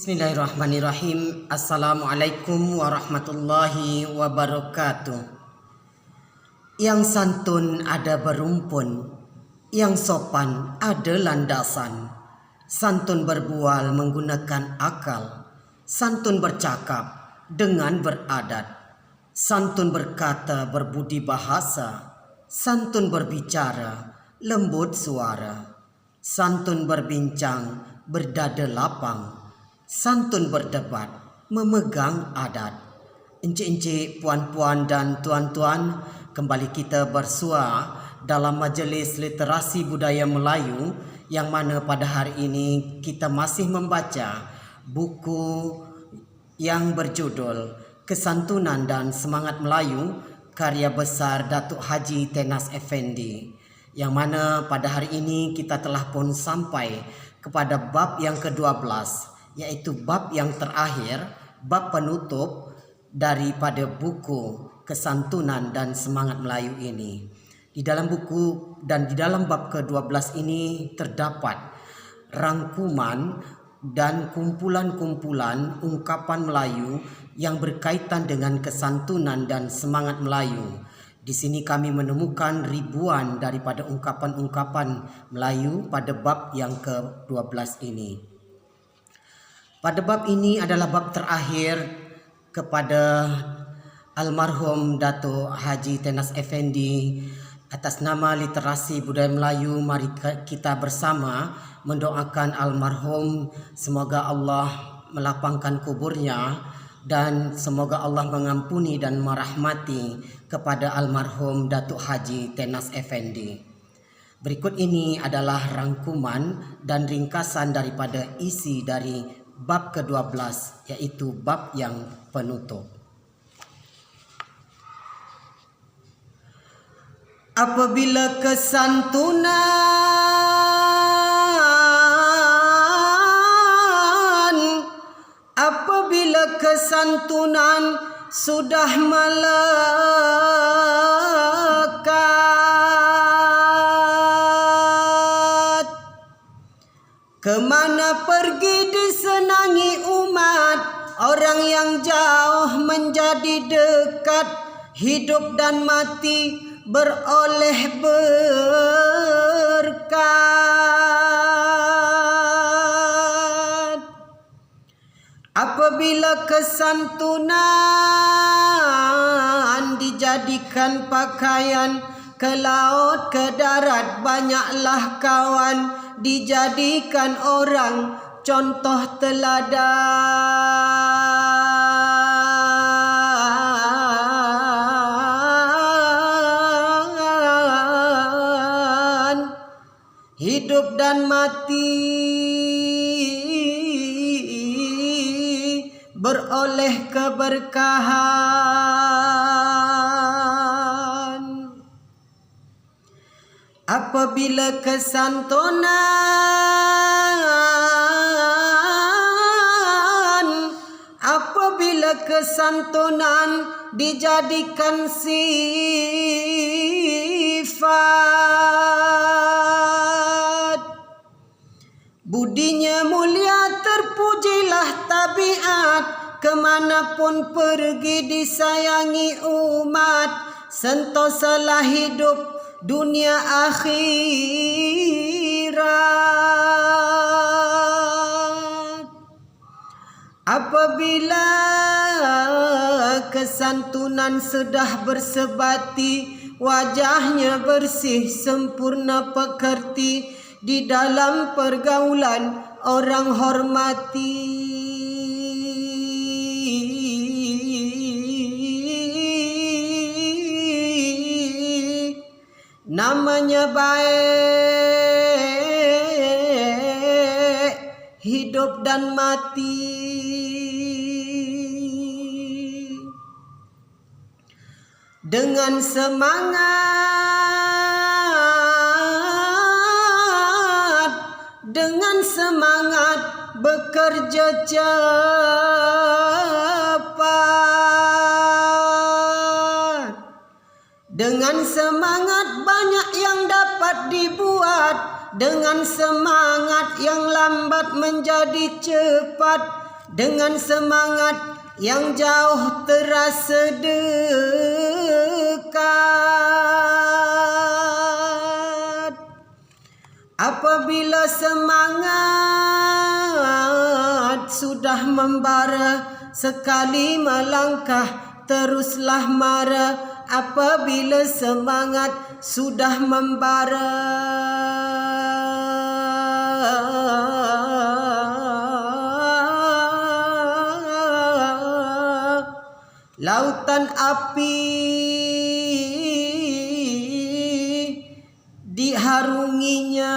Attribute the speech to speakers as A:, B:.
A: Bismillahirrahmanirrahim. Assalamualaikum warahmatullahi wabarakatuh. Yang santun ada berumpun, yang sopan ada landasan. Santun berbual menggunakan akal, santun bercakap dengan beradat, santun berkata berbudi bahasa, santun berbicara lembut suara, santun berbincang berdada lapang, santun berdebat memegang adat. Encik-encik, puan-puan dan tuan-tuan, kembali kita bersua dalam majlis literasi budaya Melayu, yang mana pada hari ini kita masih membaca buku yang berjudul Kesantunan dan Semangat Melayu karya besar Datuk Haji Tenas Effendi, yang mana pada hari ini kita telah pun sampai kepada bab yang ke-12, iaitu bab yang terakhir, bab penutup daripada buku Kesantunan dan Semangat Melayu ini. Di dalam buku dan di dalam bab ke-12 ini terdapat rangkuman dan kumpulan-kumpulan ungkapan Melayu yang berkaitan dengan kesantunan dan semangat Melayu. Di sini kami menemukan ribuan daripada ungkapan-ungkapan Melayu pada bab yang ke-12 ini. Pada bab ini adalah bab terakhir kepada almarhum Datuk Haji Tenas Effendi. Atas nama Literasi Budaya Melayu, mari kita bersama mendoakan almarhum, semoga Allah melapangkan kuburnya dan semoga Allah mengampuni dan merahmati kepada almarhum Datuk Haji Tenas Effendi. Berikut ini adalah rangkuman dan ringkasan daripada isi dari bab ke-12, yaitu bab yang penutup. Apabila kesantunan, apabila kesantunan sudah melekat, kemana pergi disenangi umat, orang yang jauh menjadi dekat, hidup dan mati beroleh berkat. Apabila kesantunan dijadikan pakaian, ke laut ke darat banyaklah kawan, dijadikan orang contoh teladan, hidup dan mati beroleh keberkahan. Apabila kesantunan, apabila kesantunan dijadikan sifat, budinya mulia terpujilah tabiat, kemanapun pergi disayangi umat, sentosalah hidup dunia akhirat. Apabila kesantunan sudah bersebati, wajahnya bersih sempurna pekerti, di dalam pergaulan orang hormati, namanya baik, hidup dan mati. Dengan semangat bekerja cepat, dengan semangat banyak yang dapat dibuat, dengan semangat yang lambat menjadi cepat, dengan semangat yang jauh terasa dekat. Apabila semangat sudah membara, sekali melangkah teruslah mara. Apabila semangat sudah membara, lautan api diharunginya.